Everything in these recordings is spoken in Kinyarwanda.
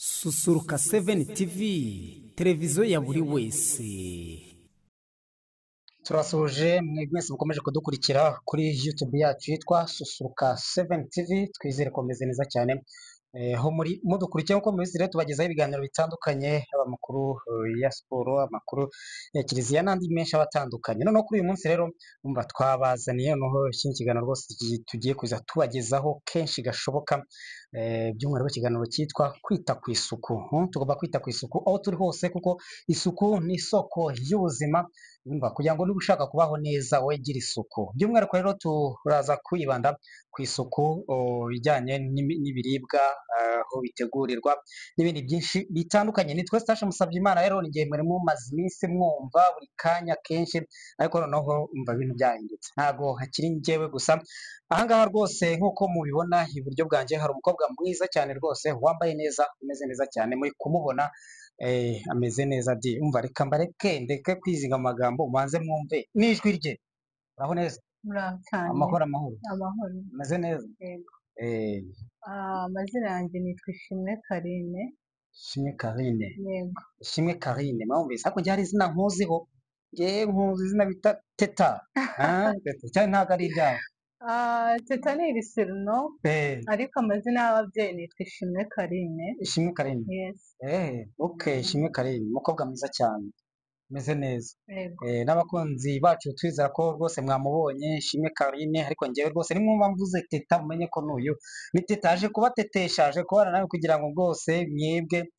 Susuruka 7 TV, televiziyo ya buri wese. Turasuje mwese mukomeje kudukurikira kuri YouTube yacu yitwa Susuruka 7 TV, twizere ko meze neza cyane. Ho muri mudukurikiye uko mubizi rero tubagezaho ibiganiro bitandukanye, amakuru ya siporo, amakuru ya kiliziya n'andi menshi abatandukanye. Noneho kuri uyu munsi rero umva twabazaniye noneho iki kiganiro rwose tugiye kuza tubagezaho kenshi gashoboka, by'umwihariko ikiganiro cyitwa kwita ku isuku. Tugomba kwita ku isuku aho turi hose kuko isuku ni isoko y'ubuzima. Kugira ngo niba ushaka kubaho neza wowe gira isuku. By'umwihariko rero turaza kwibanda ku isuku bijyanye n'ibiribwa, aho bitegurirwa n'ibindi byinshi bitandukanye. Nitwe Stasha Musabyimana rero ngiye muri mumaze iminsi mwumva buri kanya kenshi, ariko noneho umva ibintu byahindutse, ntago hakiri njyewe gusa. Ahangaha rwose nk'uko mubibona iburyo bwanjye hari umukobwa mwiza cyane rwose wambaye neza, umeze neza cyane, muri kumubona ameze neza di. Umva reka ndeke kwizinga amagambo mubanze mwumve n'ijwi rye. Uraho neza? Amahoro amahoro. Amahoro. Umeze neza? Yego. Eh, Amazina yanjye nitwa Ishimwe Karine. Ishimwe Karine. Yego. Ishimwe Karine, mwumvise ariko njye hari izina nkuziho, njye nkuzi izina bita Teta. Teta cyane ntabwo ari iryawe. Teta ni Irisirino, ariko amazina y'ababyeyi nitwa Ishimwe Karine. Ishimwe Karine. Yes. Okay, Ishimwe Karine, umukobwa mwiza cyane, umeze neza. Yego. N'abakunzi bacu twizera ko rwose mwamubonye Ishimwe Karine, ariko njyewe rwose nimwumva mvuze Teta mumenye ko n'uyu ni Teta aje kubatetesha, aje kubana nawe kugira ngo rwose mwebwe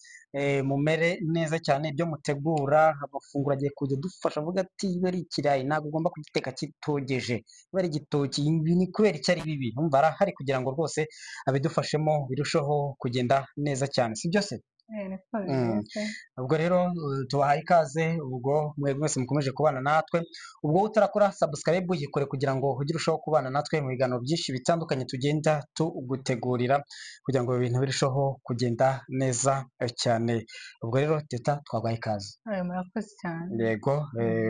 mumere neza cyane. Ibyo mutegura amafunguro agiye kujya dufasha, avuga ati iba ari ikirayi ntabwo ugomba kugiteka kitogeje, iba ari igitoki ibi ni kubera icyo ari bibi. Umva arahari kugira ngo rwose abidufashemo birusheho kugenda neza cyane, si byose? Ubwo rero tubahaye ikaze, ubwo mwese mukomeje kubana natwe. Ubwo utarakora subscribe uyikore kugira ngo ugire urushaho kubana natwe mu biganiro byinshi bitandukanye tugenda tugutegurira kugira ngo ibintu birusheho kugenda neza cyane. Ubwo rero Teta twabaye ikaze. Murakoze cyane. Yego.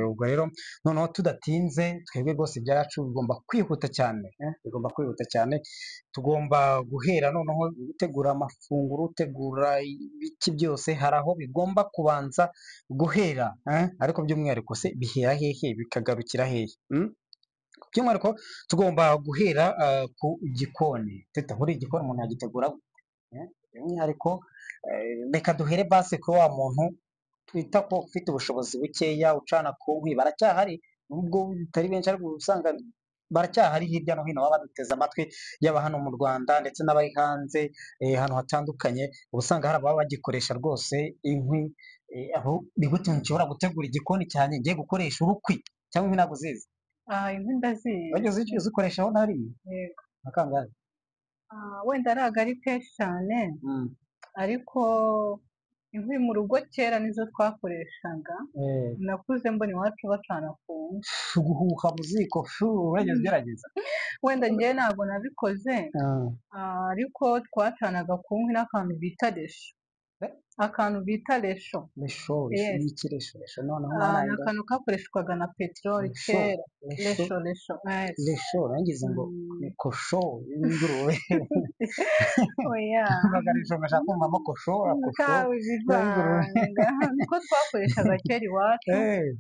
Ubwo rero noneho tudatinze, twebwe rwose ibyacu bigomba kwihuta cyane, bigomba kwihuta cyane. Tugomba guhera noneho gutegura amafunguro, utegura ibiki byose hari aho bigomba kubanza guhera, ariko by'umwihariko se bihera hehe bikagarukira hehe? By'umwihariko tugomba guhera ku gikoni. Teta muri igikoni umuntu yagitegura by'umwihariko, reka duhere base kuri wa muntu twita ko ufite ubushobozi bukeya, ucana ku nkwi. Baracyahari nubwo bitari benshi, ariko usanga baracyahari hirya no hino baba baduteze amatwi, yaba hano mu Rwanda ndetse n'abari hanze, ahantu hatandukanye usanga hari ababa bagikoresha rwose inkwi. Aho ni gute nshobora gutegura igikoni cyane ngiye gukoresha urukwi cyangwa inkwi? Ntabwo uzizi? Inkwi ndazizi. Wajya uzikoresha aho ntari? Yego. Akangahe? Wenda ntabwo ari kenshi cyane, ariko inkwi mu rugo kera nizo twakoreshaga. Nakuze mbona iwacu bacana ku nkwi. Guhuha mu ziko, wigeze ugerageza? Wenda njyewe ntabwo nabikoze, ariko twacanaga ku nkwi n'akantu bita resho. Akantu bita resho. Resho ni iki resho? Resho noneho ni akantu kakoreshwaga na peteroli kera. Resho. Resho nangize ngo ni kosho y'ingurube. Oya. Resho ngashaka kumvamo kosho. Niko twakoreshaga kera iwacu,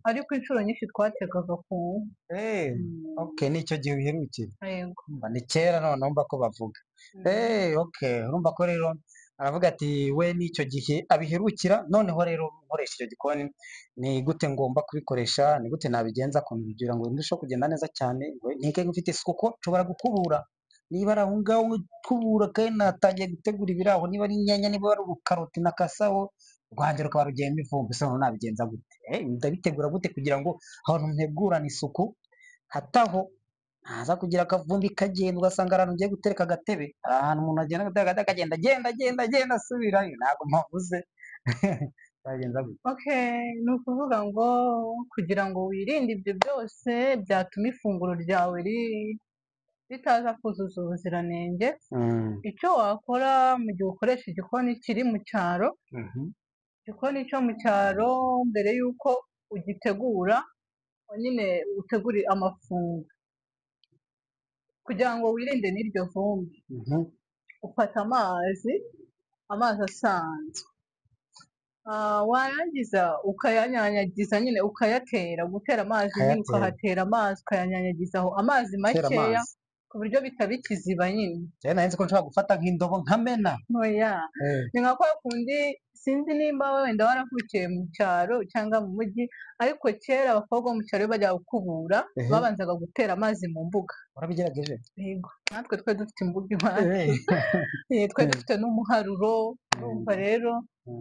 ariko inshuro nyinshi twategaga ku nkwi. Okay, nicyo gihe biherukira. Yego. Ni kera noneho mba ko bavuga. Okay, urumva ko rero aravuga ati we n'icyo gihe abiherukira. Noneho rero nkoresha icyo gikoni, ni gute ngomba kubikoresha, ni gute nabigenza kugira ngo ndusheho kugenda neza cyane, ntike mfite isuku ko nshobora gukubura. Niba ari aho ngaho nkubura kandi natangiye gutegura ibiraho, niba ari inyanya, niba ari urukaroti na kasaho, rwanjye rukaba rugiyemo ivumbi, se nabigenza gute? Ndabitegura gute kugira ngo ahantu ntegurana isuku hataho ntaza kugira akavumbi kagenda ugasanga ahantu ugiye gutereka agatebe, hari ahantu umuntu agenda akagenda asubirayo, ntabwo mpavuze. Bagenza gute? Okay, ni ukuvuga ngo kugira ngo wirinde ibyo byose byatuma ifunguro ryawe ritaza kuzuza ubuziranenge, icyo wakora mu gihe ukoresha igikoni kiri mu cyaro, igikoni cyo mu cyaro mbere y'uko ugitegura nyine utegure amafunguro kugira ngo wirinde n'iryo vumbi. Ufata amazi amazi asanzwe. Warangiza ukayanyanyagiza nyine ukayatera, gutera amazi nyine Ukayatera. ukahatera amazi ukayanyanyagizaho amazi Utera makeya amazi. ku buryo bitaba ikiziba nyine. Njyewe nari nzi ko nshobora gufata nk'indobo nkamena. Oya, ni nka kwa kundi, sinzi nimba wenda waravukiye mu cyaro cyangwa mu mujyi, ariko kera abakobwa bo mu cyaro iyo bajyaga gukubura babanzaga gutera amazi mu mbuga. Warabigerageje? Yego, natwe twari dufite imbuga iwacu, twari dufite n'umuharuro, urumva rero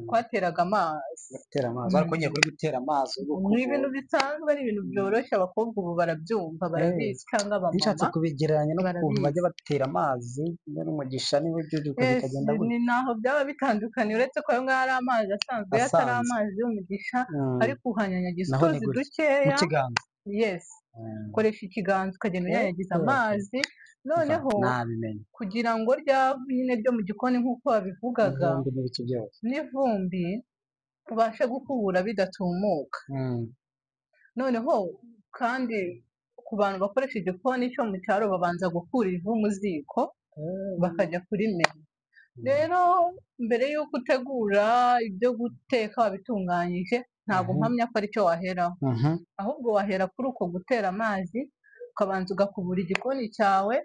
twateraga amazi. Gutera amazi, ariko nyine kuri gutera amazi Ni ibintu bisanzwe, ari ibintu byoroshye, abakobwa ubu barabyumva barabizi, cyangwa bishatse abamama kubigereranya n'ukuntu barabizi. bajya batera amazi n'umugisha n'ibibyuka bikagenda Ni naho byaba bitandukanye, uretse ko ayo ngayo ari amazi asanzwe, iyo atari amazi y'umugisha, ariko uhanyanyagiza utuzi dukeya. mu kiganza. Yes, ukoresha ikiganza ukagenda unyanyagiza amazi, noneho kugira ngo rya vu nyine ryo mu gikoni nk'uko wabivugaga n'ivumbi ubashe gukubura bidatumuka. Noneho kandi ku bantu bakoresha igikoni cyo mu cyaro babanza gukura ivu mu ziko bakajya kurimena. Rero mbere y'uko utegura ibyo guteka wabitunganyije, ntabwo mpamya ko aricyo waheraho, ahubwo wahera kuri uko gutera amazi, ukabanza ugakubura igikoni cyawe,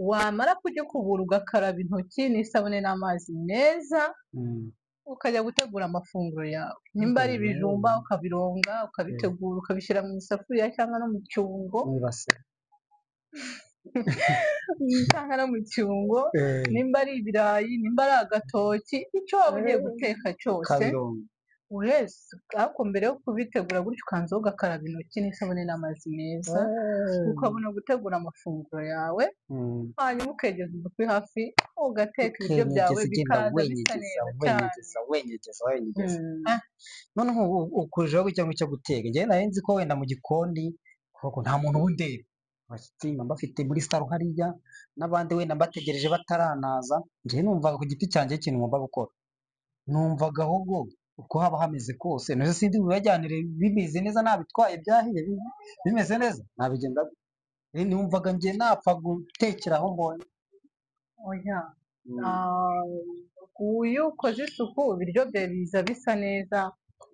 wamara kugikubura ugakaraba intoki n'isabune n'amazi meza, ukajya gutegura amafunguro yawe. Nimba ari ibijumba ukabironga, ukabitegura, ukabishyira mu isafuriya cyangwa no mu cyungo, cyangwa no mu cyungo. Nimba ari ibirayi, nimba ari agatoki, icyo waba ugiye guteka cyose uretse, ariko mbere yo kubitegura gutyo ukanza ugakaraba intoki n'isabune n'amazi meza, ukabona gutegura amafunguro yawe, hanyuma ukegeza udukwi hafi ugateka ibiryo byawe bikaza bisa neza cyane. Noneho ukujeho cyangwa icyo guteka, njyewe nari nzi ko wenda mu gikoni nta muntu wundeba, bafite muri saro hariya n'abandi wenda mbategereje bataranaza. Njyewe numvaga ku giti cyanjye ikintu ngomba gukora, numvaga ahubwo uko haba hameze kose, nazo sindi bibajyanire bimeze neza, nabitwaye byahiye bimeze neza, nabigenda numvaga njye napfa gutekera aho mbonye. Oya, iyo ukoze isuku ibiryo byawe biza bisa neza,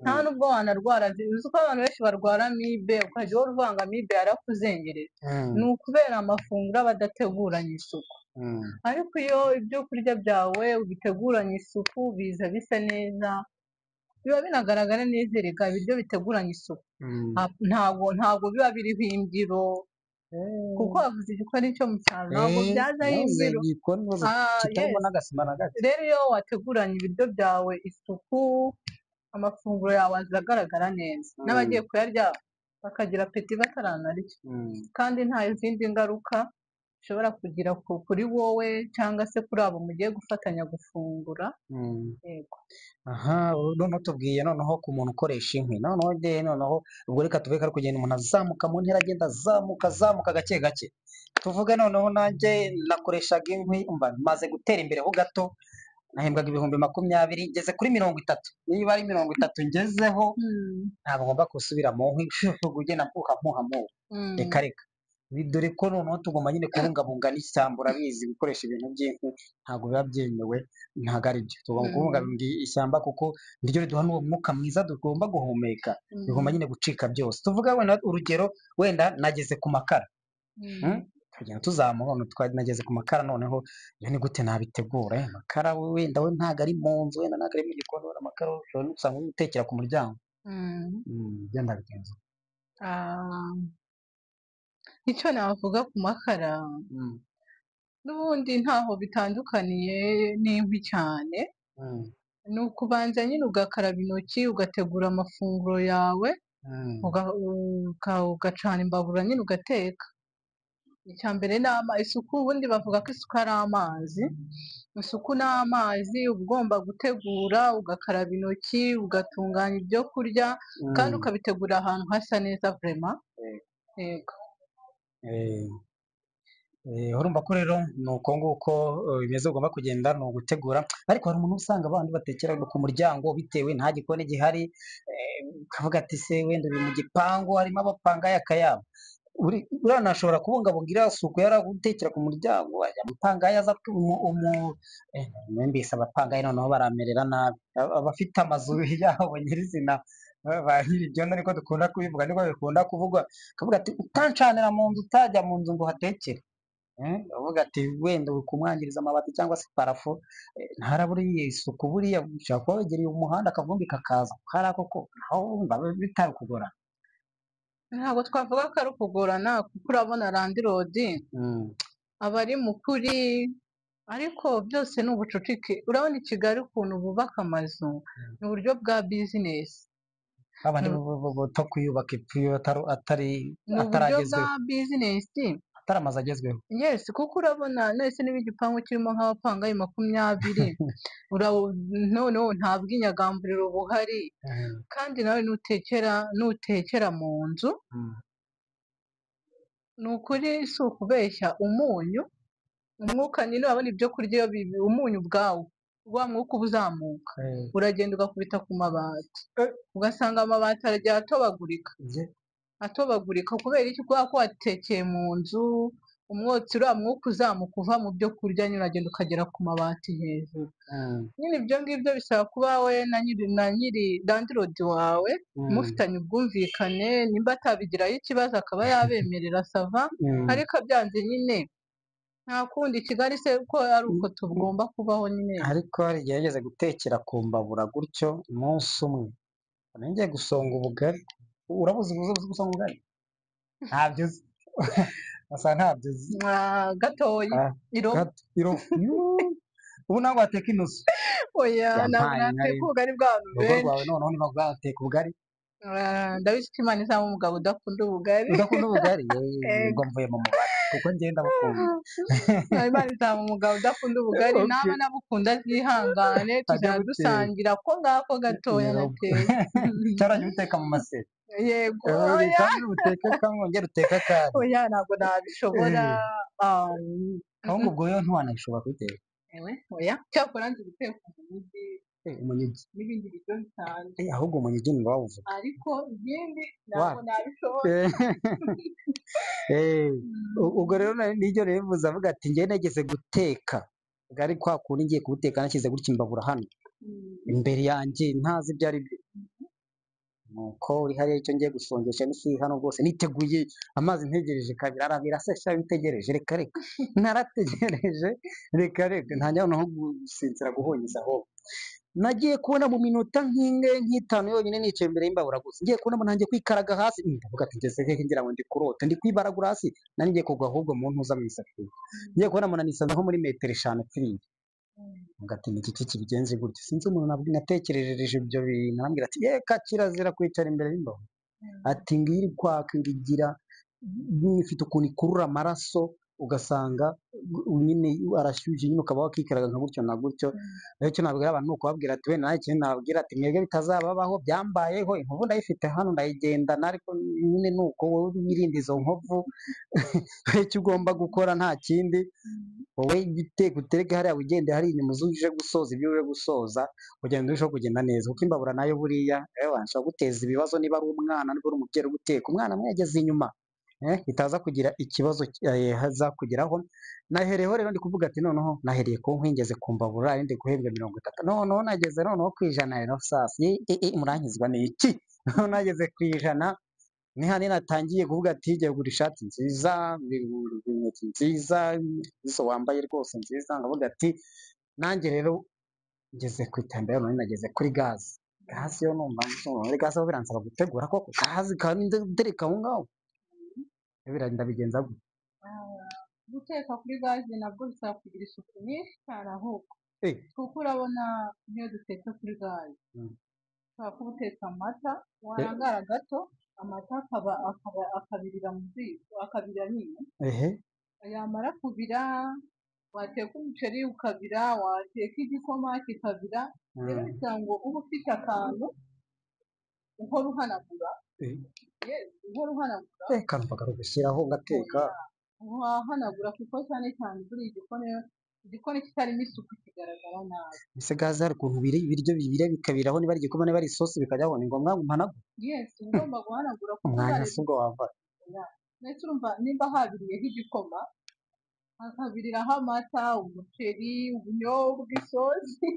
nta nubwo wanarwara. Uzi ko abantu benshi barwara amibe, ukajya uhora uvanga amibe yarakuzengereje, ni ukubera amafunguro aba adateguranye isuku. Ariko iyo ibyo kurya byawe ubiteguranye isuku biza bisa neza, biba binagaragara neza. Erega ibiryo biteguranye isuku ntabwo biba biriho imbyiro, kuko wavuze igikoni cyo mu cyaro ntabwo byazaho imbyiro. Rero iyo wateguranye ibiryo byawe isuku, amafunguro yawe azagaragara neza, n'abagiye kuyarya bakagira apeti bataranarya, kandi nta zindi ngaruka ushobora kugira kuri wowe cyangwa se kuri abo mugiye gufatanya gufungura. Yego. Noneho tubwiye noneho ku muntu ukoresha inkwi, noneho ubwo reka tuvuge ko ari kugenda umuntu azamuka mu ntera, agenda azamuka gake gake. Tuvuge noneho nanjye nakoreshaga inkwi, maze gutera imbere ho gato, nahembwaga 20,000, ngeze kuri 30. Niba ari 30 ngezeho, ntabwo ngomba gusubira mu nkwi ugenda mpuha reka dore ko noneho tugomba nyine kubungabunga n'ishyamba. Urabizi gukoresha ibintu by'inkwi ntabwo biba byemewe, ntabwo ari byo. Tugomba kubungabunga ishyamba kuko niryo riduha n'uwo mwuka mwiza tugomba guhumeka, bigomba nyine gucika byose. Tuvuga wenda urugero, wenda nageze ku makara, tugenda tuzamuka, nageze ku makara, noneho iyo ni gute nabitegura? Amakara wenda we ntabwo ari mu nzu, wenda ntabwo ari mu gikoni, amakara ushobora usanga utekera ku muryango. Genda bigenza icyo navuga ku makara, n'ubundi ntaho bitandukaniye n'inkwi cyane. Ni ukubanza nyine ugakaraba intoki, ugategura amafunguro yawe, ugacana imbabura nyine ugateka. Icya mbere ni isuku. Ubundi bavuga ko isuku ari amazi. Isuku ni amazi. Uba ugomba gutegura, ugakaraba intoki, ugatunganya ibyo kurya, kandi ukabitegurira ahantu hasa neza vrema. Yego. Urumva ko rero ni uko nguko bimeze, ugomba kugenda ni ugutegura. Ariko hari umuntu usanga abandi batekera ku muryango bitewe nta gikoni gihari, ukavuga ati se wenda uri mu gipangu harimo abapanga akayabo. uriya ntashobora kubungabunga iriya suku yaragutekera ku muryango wajya umupangayi aza mbese abapangayi noneho baramerera nabi abafite amazu yabo nyirizina ba nyiribyondo niko dukunda kubivuga niko bikunda kuvugwa akavuga ati utancanira mu nzu utajya mu nzu ngo uhatekere avuga ati wenda uri kumwangiriza amabati cyangwa se parafo ntaraburiye isuku buriya ushobora kuba wegereye umuhanda akavumbi kakaza hariya koko naho wumva bitari kugora. ntabwo twavuga ko ari ukugorana kuko urabona landirodi aba ari mu kuri ariko byose ni ubucucike. Urabona i Kigali ukuntu bubaka amazu ni uburyo bwa bizinesi, abandi buto kuyubaka ipfuye ni uburyo bwa bizinesi atari amazu agezweho. Yes, kuko urabona nese niba igipangu kirimo nk'abapangayi 20 noneho nta bw'inyagamburiro buhari kandi nawe nutekera mu nzu ni ukuri si ukubeshya umwuka nyine urabona ibyo kurya iyo umunyu ubwawo wa mwuka uba uzamuka uragenda ugakubita ku mabati ugasanga amabati aragiye atobagurika kubera iki? Kubera ko watekeye mu nzu umwotsi uriya mwuka uzamuka uva mu byo kurya nyine uragenda ukagera ku mabati hejuru. Nyine ibyo ngibyo bisaba kuba we na nyiri landirodi wawe mufitanye ubwumvikane, nimba atabigiraho ikibazo akaba yabemerera sava, ariko byanze nyine nta kundi. Kigali se ko ari uko tugomba kubaho nyine. Ariko hari igihe yageze gutekera ku mbabura gutyo umunsi umwe ngiye gusonga ubugari. Urabuze gusonga ubugari? Ntabyo uzi. asa ntabyo uzi gatoya ubu ntabwo wateka inusu. Oya ntabwo nateka ubugari bw'abantu benshi. Urugo rwawe noneho niba bwateka ubugari ndabizi ko Imana izaba umugabo udakunda ubugari. Udakunda ubugari? Ubwo mvuye mu mubare kuko ngenda bukunda. Imana izaba umugabo udakunda ubugari, naba nabukunda azihangane tuzajya dusangira ko ngako gatoya nateye. Cyarajya uteka mu maseri? Yego. Kandi uteka kamwe ongera uteka kandi. Oya ntabwo nabishobora. Ahubwo ubwo yo ntiwanabishobora kubiteka? Oya cyakora nzi guteka umunyigi n'ibindi biryo bisanzwe. Ahubwo umunyigi ni wawuvuga, ariko ibindi ntabwo nabishobora. ubwo rero niryo rero bivuze avuga ati njye nageze guteka ari kwa kundi ngiye kubuteka nashyize gutya imbabura hano imbere yanjye ntazi ibyo ari byo, nuko uri hariya icyo ngiye gusongesha n'isi hano rwose niteguye amazi ntegereje kabiri arabira se bitegereje reka narategereje reka ntangira no gusinzira guhonyeza aho nagiye kubona mu minota nk'itanu yonyine nicaye imbere y'imbabura gusa ngiye kubona ntangiye kwikaraga hasi ndavuga ati ngeze hehe ngira ngo ndi kurota ndi kwibaragura hasi nari ngiye kugwa ahubwo mu ntuza mu isafuriya ngiye kubona nisanze nko muri metero 5 pfiriye ngati ni iki kibigenze gutya sinzi umuntu natekerereje ibyo bintu arambwira ati yeka kirazira kwicara imbere y'imbabura ati ngiri kwaka ngigira ifite ukuntu ikurura amaraso ugasanga nyine arashyushye nyine ukaba wakikaraga nka gutyo na gutyo. Rero icyo nabwira abantu ni ukubabwira ati we nawe ikintu nababwira ati mwebwe bitazababaho byambayeho inkovu ndayifite hano ndayigendana ariko nyine ni uko wowe wirinda izo nkovu icyo ugomba gukora nta kindi wowe utereke hariya wigende hari inyuma uje gusoza ibyo uje gusoza kugenda urushaho kugenda neza kuko imbabura nayo buriya washobora guteza ibibazo niba ari umwana niba ari umubyeyi uri guteka umwana mwegeze inyuma itaza kugira ikibazo hazakugeraho. Nahereyeho rero ndi kuvuga ati noneho nahereye ku nkwingeze ku mbabura ari ndi guhembwa 30 noneho nageze noneho ku ijana rero sasa murankizwa ni iki noneho nageze ku ijana ni hani natangiye kuvuga ati jya gura ishati nziza inkweto nziza izo wambaye rwose nziza ngavuga ati nanjye rero ngeze ku iterambere none nageze kuri gazi yo numva muri gazi aho biransaba gutegura koko gazi kandi ndereka aho ngaho ndabigenza gute? Guteka kuri gazi nabwo bisaba kugira isuku nyinshi cyane ahubwo kuko urabona niyo duteka kuri gazi ushobora kuba uteka amata warangara gato amata akabirira mu ziko akabira nyine yamara kubira wateka umuceri ukabira wateka igikoma kikabira rero bisaba ngo uba ufite akantu uhora uhanagura kanumvaga ari ugushyiraho ngateka wahanagura kuko cyane cyane buri igikoni kitarimo isuku kigaragara nabi. Ese gaze hari ukuntu ibiryo bibira bikabiraho niba ari igikoma niba ari isosi bikajyaho ni ngombwa ngo mpanagure? Yes ugomba guhanagura kuko umwanya si ubwo wava ndetse urumva nimba habiriyeho igikoma hakabiriraho amata, umuceri, ubunyobwa, isosi,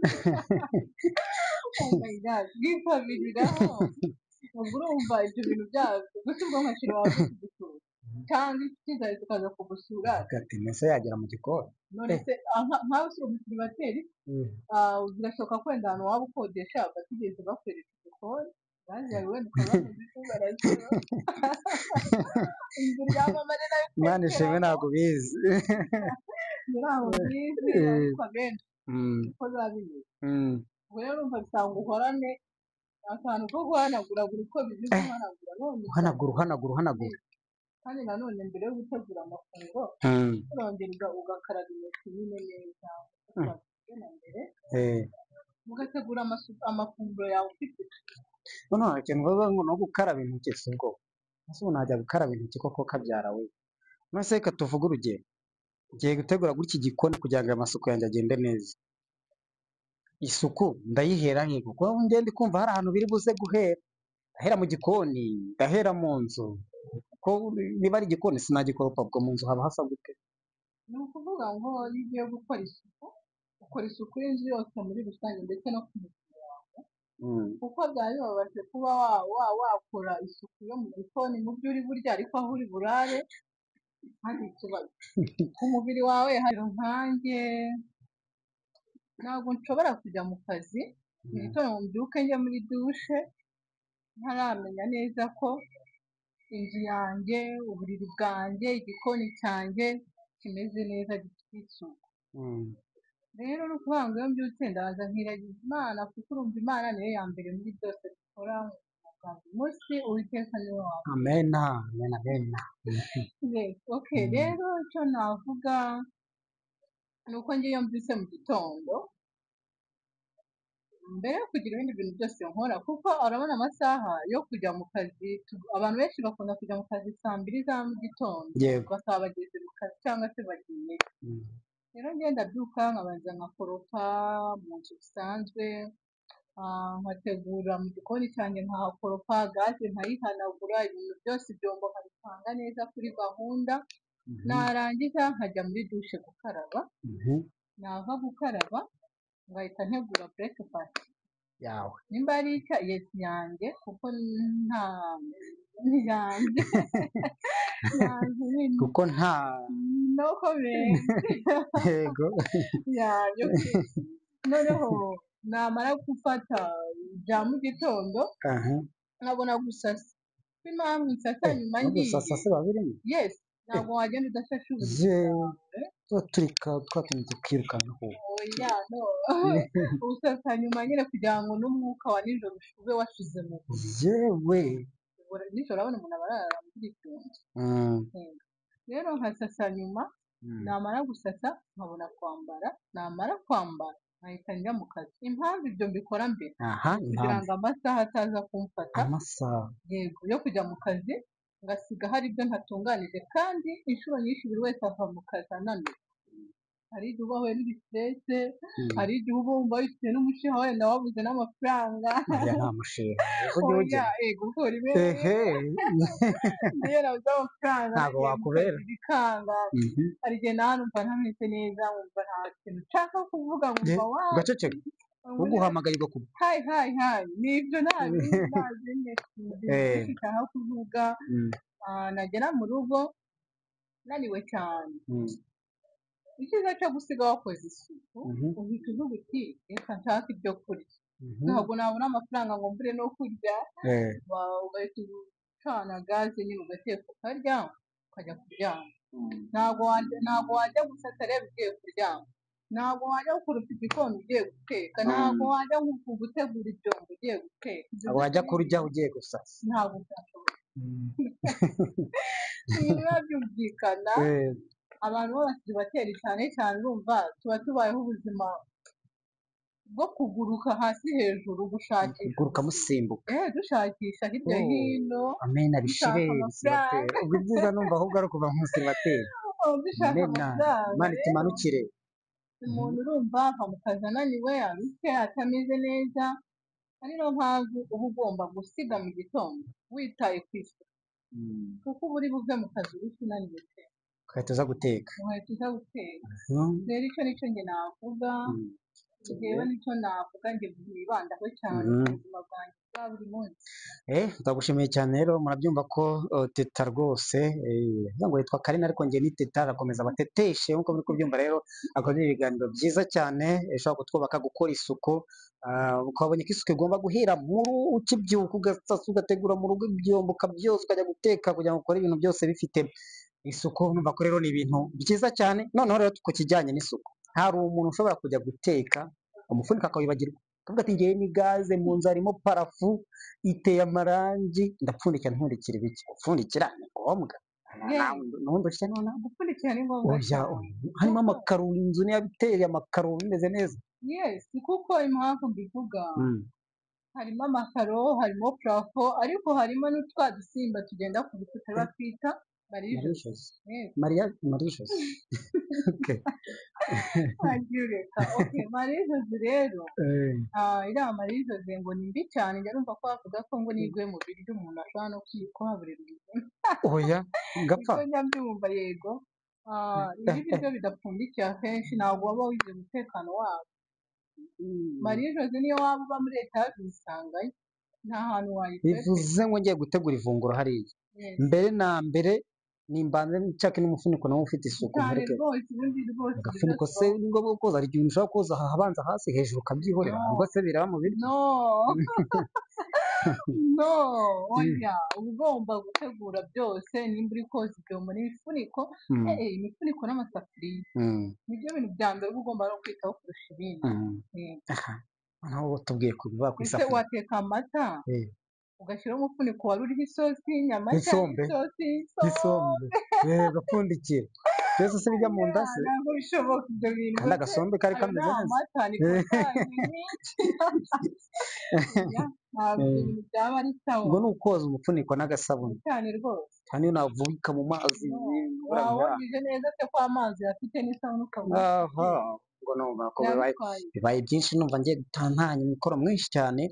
oh my god, bikabiriraho, ubwo urumva ibyo bintu byabyo gusa ubwo nkakiri waje kugusura cyangwa inshuti zawe zikaza kugusura ati mbese yagera mu gikoni none se nkawe si umusiribateri birashoboka ko wenda ahantu waba ukodesha batigeze bakwereka igikoni baje yawe wenda ukaba bamuzi ko barazura inzu ryamamare nayo Imana ishimwe ntabwo bizi ntabwo bizi ariko abenshi uko biba bimeze ubwo rero urumva bisanga uhorane akantu ko guhanagura buri uko bizi guhanagura none uhanagura kandi nanone mbere yo gutegura amafunguro urongera ugakaraba intoki nyine neza na mbere ugategura amafunguro yawe ufite noneho ikintu bavuga ngo no gukaraba intoki si ubwo ese ubu najya gukaraba intoki koko kabyara we none se reka tuvuge urugero ngiye gutegura gutya igikoni kugira ngo amasuku yanjye agende neza isuku ndayihera he kuko ngende kumva hari ahantu biri buze guhera ndahera mu gikoni ndahera mu nzu ko niba ari igikoni sinagikoropa ubwo mu nzu haba hasa gute ni ukuvuga ngo iyo ugiye gukora isuku ukora isuku y'inzu yose muri rusange ndetse no ku mubiri wawe kuko byaba bibabaje kuba wakora isuku yo mu gikoni mu byo uri burya ariko aho uri burare hari ikibazo ku mubiri wawe hari nkanjye ntabwo nshobora kujya mu kazi mu gitondo mbyuke njye muri dushe ntaramenya neza ko inzu yanjye uburiri bwanjye igikoni cyanjye kimeze neza gifite isuku rero ni ukuvuga ngo iyo mbyutse ndaza nkiragiza Imana kuko urumva Imana niyo ya mbere muri byose dukora bwa buri munsi Uwiteka niwe wawe amena okay rero icyo navuga ni uko ngiye iyo mbyutse mu gitondo mbere yo kugira ibindi bintu byose nkora kuko urabona amasaha yo kujya mu kazi abantu benshi bakunda kujya mu kazi saa 2 za mu gitondo bakaba bageze mu kazi cyangwa se bagiye rero ngenda byuka nkabanza nkakoropa mu nzu bisanzwe nkategura mu gikoni cyanjye nkahakoropa gaze nkayihanagura ibintu byose ibyombo nkabipanga neza kuri gahunda narangiza nkajya muri dushe gukaraba nava gukaraba ngahita ntegura breakfast yawe nimba ari yes yanjye kuko nta yanjye kuko nta no comment yego yanjye noneho namara gufata bya mu gitondo nkabona gusasa impamvu nsasa nyuma ngiye gusasa se babirimo yes ntabwo wagenda udasashe ubuzima turika twatunze tukirukankaho oya no usasa nyuma nyine kugira ngo n'umwuka wa nijoro ube washize mu yewe nijoro urabona umuntu aba arara muri itunze rero nkasasa nyuma namara gusasa nkabona kwambara namara kwambara nkahita njya mu kazi impamvu ibyo mbikora mbere kugira ngo amasaha ataza kumfata amasaha yego yo kujya mu kazi ngasiga hari ibyo ntatunganije kandi inshuro nyinshi buri wese ava mu kazi ananiwe hari igihe uba wahuye n'ibisirese hari igihe uba wumva wifite n'umushiha wenda wabuze n'amafaranga nta mushiha yego ukora ibintu niyo nabuze amafaranga ntabwo wakubera bikanga hari igihe nawe numva ntameze neza wumva nta kintu nshaka kuvuga nkumva ugaceceka uguhamagaye ugakuba hayi nibyo ntazi nshaka kuvuga nagera mu rugo naniwe cyane icyiza cyo gusiga wakoze isuku uhita uvuga uti reka nshaka ibyo kurya ntabwo nabona amafaranga ngo mbure no kurya ugahita ucana gaze nyine ugateka ukarya ukajya kuryama ntabwo wajya gusata rero ugiye kuryama ntabwo wajya gukoropa igikoni ugiye guteka ntabwo wajya gutegura ibyombo ugiye guteka ntabwo wajya kurya ugiye gusasa ntabwo byashoboka ibintu biba byumvikana abantu b'abasiribateri cyane cyane urumva tuba tubayeho ubuzima bwo kuguruka hasi hejuru gushakisha kuguruka musimbuka dushakisha hirya hino amena bishire umusiribateri ubwo ibyiza numva ahubwo ari ukuva nk'umusiribateri dushaka amafaranga Imana itumanukire umuntu urumva ava mu kazi ananiwe abise atameze neza ari niyo mpamvu uba ugomba gusiga mu gitondo witaye ku isuku kuko uba uri buve mu kazi uri unaniwe pe ugahita uza guteka. uhita uza guteka. rero icyo nicyo njye navuga, njyewe nicyo navuga njye nibandaho cyane mu buzima bwanjye bwa buri munsi. Ndagushimiye cyane rero, murabyumva ko Teta rwose ngo yitwa Carine ariko njye ni Teta, arakomeza abateteshe nk'uko muri kubyumva rero, akoze ibiganiro byiza cyane bishobora kutwubaka gukora isuku. Ukabonye ko isuku igomba guhera ukibyuka ugasasa ugategura mu rugo ibyombo ukabyoza ukajya guteka kugira ngo ukore ibintu byose bifite isuku. Numva ko rero ni ibintu byiza cyane. Noneho rero ku kijyanye n'isuku, hari umuntu ushobora kujya guteka umufunika akawibagirwa, akavuga ati ngewe ni gaze mu nzu harimo parafu iteye amarangi, ndapfundikira ntundikire ibiki? Upfundikira ni ngombwa, nubundi ushyira noneho gupfundikira ni ngombwa cyane. harimo amakaro, inzu niyo iteye amakaro bimeze neza. Yes, kuko impamvu mbivuga, harimo amakaro, harimo parafo, ariko harimo n'utwa dusimba tugenda ku bikuta batwita marijosi. Marijosi marijosi rero, iriya marijosi ngo ni mbi cyane, njya numva ko bavuga ko ngo niguye mu biryo umuntu ashobora no kuhaburira ubuzima. oya gapfa. njya mbyumva. Yego, ibi biryo bidapfundikiye akenshi ntabwo waba wizeye umutekano wabo. marijosi niyo waba uba muri etaje uyisangayo, nta hantu wayiteka. bivuze ngo ngiye gutegura ifunguro hariya, mbere na mbere nimbanze nshake n'umufuniko nawo ufite isuku. cyane rwose, ubundi rwose agafuniko se ni ngombwa koza? Hari igihe ushobora koza habanza hasi hejuru ukabyihorera, ubwo se biraba mu biryo? no oya, uba ugomba gutegura byose. nimba uri koza ibyombo n'imifuniko, imifuniko n'amasafuriya nibyo bintu bya mbere uba ugomba no kwitaho kurusha ibindi. naho tubwiye kubiba ku isafuriya. wateka amata ugashyiraho umufuniko wari uriho isosi y'inyama cyangwa isosi y'isombe gapfundikira byose se bijya mu nda se? ntabwo bishoboka ibyo bintu. kandi agasombe kari kameze neza. amata ni ntabwo ibintu byaba ari sawa. ngo ni ukoza umufuniko n'agasabune cyane rwose, kandi iyo navubika mu mazi wawugije neza se ko amazi afite n'isabune ukabona. ngo numva ko bibaye byinshi, numva ngiye gutantanya imikoro mwinshi cyane.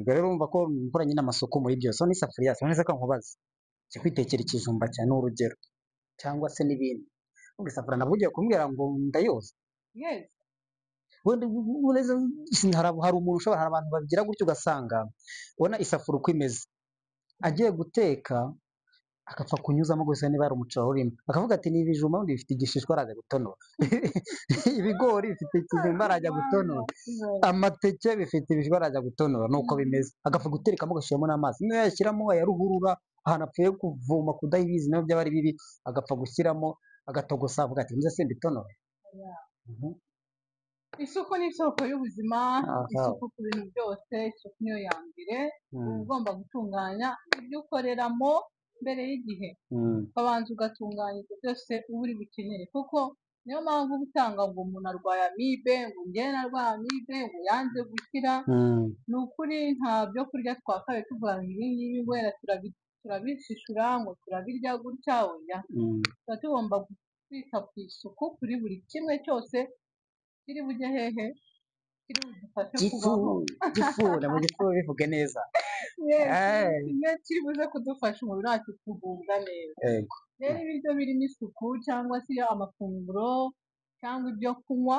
rero urumva ko nkora nyine amasuku muri byose. n'isafuriya se neza ko nkubaza cyo kwitekera ikijumba cyane urugero, cyangwa se n'ibindi, isafuriya nabwo ugiye kumbwira ngo ndayoza? hari umuntu ushobora, hari abantu babigira gutyo ugasanga ubona isafuriya uko imeze, agiye guteka agapfa kunyuzamo gusa niba ari umuceri urimo, akavuga ati ni ibijumba ubundi bifite igishishwa arajya gutonora, ibigori bifite ikijumba arajya gutonora, amateke bifite ibishishwa arajya gutonora, nuko bimeze. agapfa guterekamo agashyiramo n'amazi, niyo yashyiramo ayaruhurura ahantu apfuye kuvoma kudahibizi nabyo byaba ari bibi, agapfa gushyiramo agatogosa, avuga ati nze simbitonore. isuku ni isoko y'ubuzima. isuku ku bintu byose, isuku niyo ya mbere. uba ugomba gutunganya ibyo ukoreramo mbere y'igihe, ukabanza ugatunganya ibyo byose uba uri bukenere, kuko niyo mpamvu uba usanga ngo umuntu arwaye amibe, ngo njyewe narwaye amibe, ngo yanze gukira. ni ukuri nta byo kurya twakabaye tuvuga ngo ibi ngibi wenda turabishishura ngo turabirya gutya. oya, tuba tugomba kwita ku isuku kuri buri kimwe cyose kiri bujye hehe, kiri budufashe kubaho. mu gifu bivuge neza. kimwe kiri buze kudufasha umubiri wacu kugubwa neza. rero ibiryo birimo isuku cyangwa se amafunguro cyangwa ibyo kunywa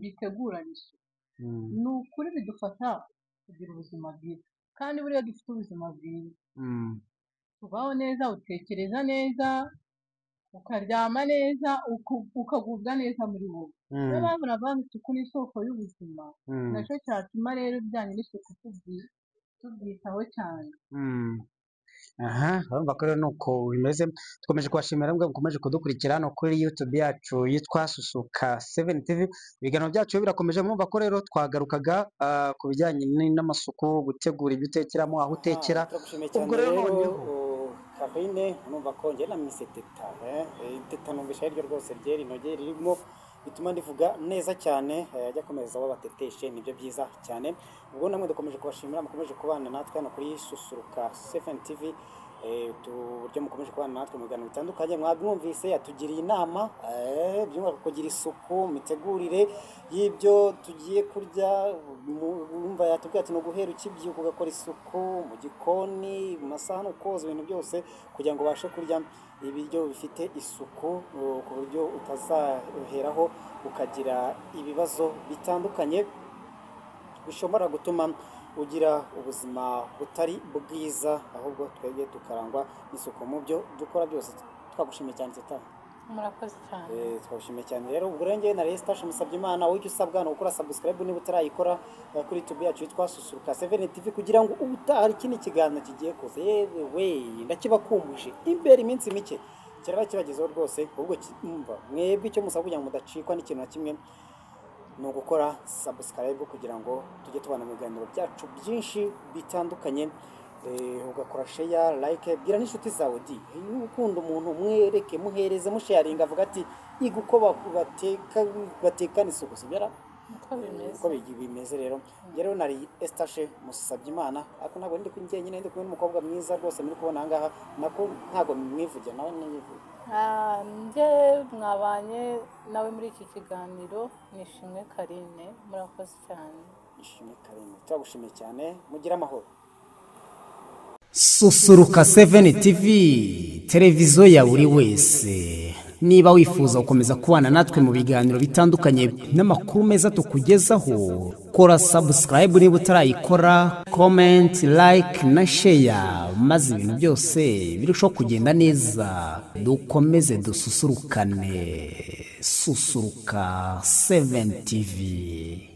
biteguranye isuku, ni ukuri bidufasha kugira ubuzima bwiza. kandi buriya dufite ubuzima bwiza, tubaho neza, utekereza neza, ukaryama neza, ukagubwa neza muri wowe. niyo mpamvu navuga ngo isuku ni isoko y'ubuzima. nacyo cyatuma rero ibijyanye n'isuku tubyitaho cyane. urumva ko rero nuko bimeze. dukomeje kubashimira ngo mukomeje kudukurikira hano kuri YouTube yacu yitwa Susuruka 7 TV. ibiganiro byacu birakomeje. mwumva ko rero twagarukaga ku bijyanye n'amasuku, gutegura ibyo utekeramo, aho utekera. ubwo rero noneho Carine, numva ko njye na Miss Teta, Teta numvisha iryo rwose ryeri nogeye ririmo bituma ndivuga neza cyane. ajya komeza babateteshe, nibyo byiza cyane. ubwo namwe dukomeje kubashimira, mukomeje kubana natwe hano kuri Susuruka 7 TV. uburyo mukomeje kubana natwe mu biganiro bitandukanye, mwabimwumvise yatugiriye inama by'umwihariko kugira isuku mitegurire y'ibyo tugiye kurya. Urumva yatubwiye ati no guhera ukibyuka ugakora isuku mu gikoni, mu masahani, ukoza ibintu byose kugira ngo ubashe kurya ibiryo bifite isuku, ku buryo utazaheraho ukagira ibibazo bitandukanye bishobora gutuma ugira ubuzima butari bwiza, ahubwo twebwe tukarangwa n'isuku mu byo dukora byose. Twagushimiye cyane Teta. Murakoze cyane. Twagushimiye cyane rero. Ubwo rero njyewe na Restache Musabyimana, wowe icyo usabwa ni gukora subscribe niba utarayikora kuri YouTube yacu yitwa Susuruka 7 TV, kugira ngo ubutaha ikindi kiganiro kigiye kuza yewe ndakibakumbuje imbere iminsi mike kiraba kibagezeho rwose. Ahubwo mwebwe icyo musabwa kugira ngo mudacikwa n'ikintu na kimwe ni ugukora subscribe kugira ngo tujye tubana mu biganiro byacu byinshi bitandukanye, ugakora share, like, bwira n'inshuti zawe ukunda umuntu mwereke, muhereze, musharinga, avuga ati iga uko batekana isuku sibera uko bimeze. Rero rero nari Restache Musabyimana, ariko ntabwo ndi kuri njyenyine, ndi kumwe n'umukobwa mwiza rwose muri kubona aha ngaha, nako ntabwo mwivugira nawe nivugira. Njye mwabanye nawe muri iki kiganiro Nishimwe Carine, murakoze cyane. Nishimwe Carine, turagushimiye cyane, mugira amahoro. Susuruka 7 TV, televiziyo ya buri wese. Niba wifuza gukomeza kubana natwe mu biganiro bitandukanye n'amakuru meza tukugezaho, kora subscribe niba utarayikora, comment, like na share, maze ibintu byose birushaho kugenda neza, dukomeze dususurukane. Susuruka 7 TV.